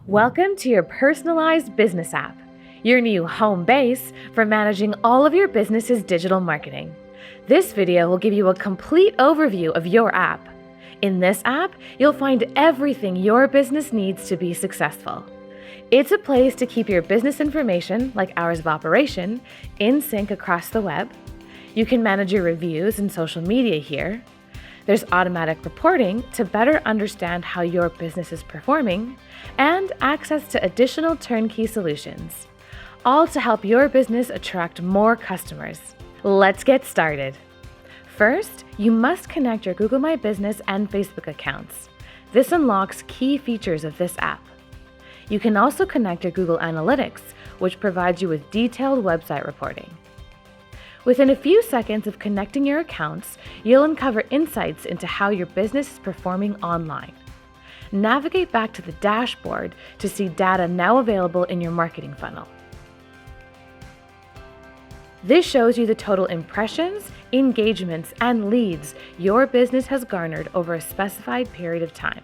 Welcome to your personalized business app, your new home base for managing all of your business's digital marketing. This video will give you a complete overview of your app. In this app, you'll find everything your business needs to be successful. It's a place to keep your business information, like hours of operation, in sync across the web. You can manage your reviews and social media here. There's automatic reporting to better understand how your business is performing, and access to additional turnkey solutions, all to help your business attract more customers. Let's get started. First, you must connect your Google My Business and Facebook accounts. This unlocks key features of this app. You can also connect your Google Analytics, which provides you with detailed website reporting. Within a few seconds of connecting your accounts, you'll uncover insights into how your business is performing online. Navigate back to the dashboard to see data now available in your marketing funnel. This shows you the total impressions, engagements, and leads your business has garnered over a specified period of time.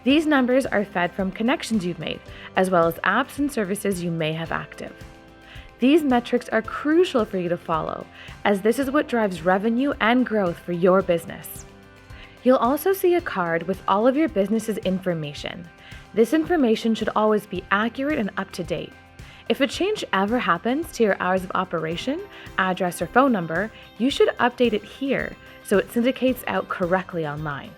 These numbers are fed from connections you've made, as well as apps and services you may have active. These metrics are crucial for you to follow, as this is what drives revenue and growth for your business. You'll also see a card with all of your business's information. This information should always be accurate and up to date. If a change ever happens to your hours of operation, address, or phone number, you should update it here so it syndicates out correctly online.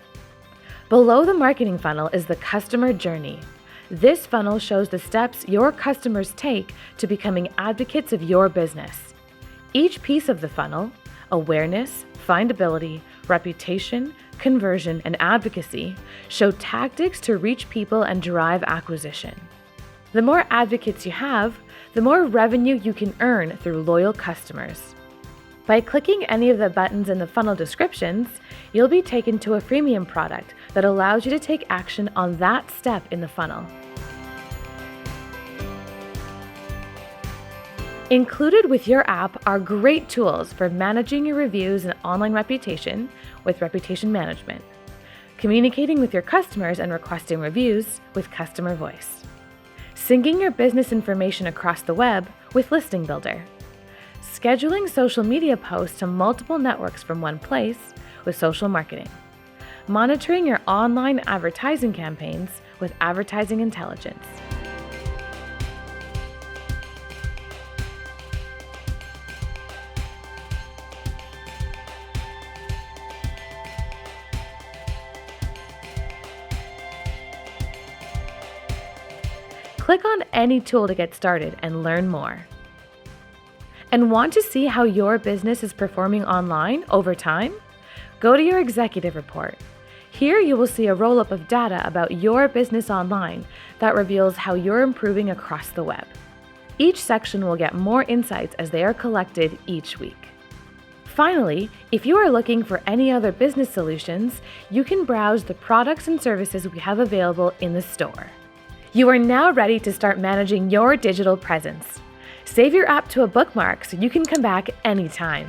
Below the marketing funnel is the customer journey. This funnel shows the steps your customers take to becoming advocates of your business. Each piece of the funnel, awareness, findability, reputation, conversion, and advocacy, show tactics to reach people and drive acquisition. The more advocates you have, the more revenue you can earn through loyal customers. By clicking any of the buttons in the funnel descriptions, you'll be taken to a freemium product that allows you to take action on that step in the funnel. Included with your app are great tools for managing your reviews and online reputation with reputation management, communicating with your customers and requesting reviews with customer voice, syncing your business information across the web with Listing Builder, scheduling social media posts to multiple networks from one place with social marketing, monitoring your online advertising campaigns with advertising intelligence. Click on any tool to get started and learn more. And want to see how your business is performing online over time? Go to your executive report. Here you will see a roll-up of data about your business online that reveals how you're improving across the web. Each section will get more insights as they are collected each week. Finally, if you are looking for any other business solutions, you can browse the products and services we have available in the store. You are now ready to start managing your digital presence. Save your app to a bookmark so you can come back anytime.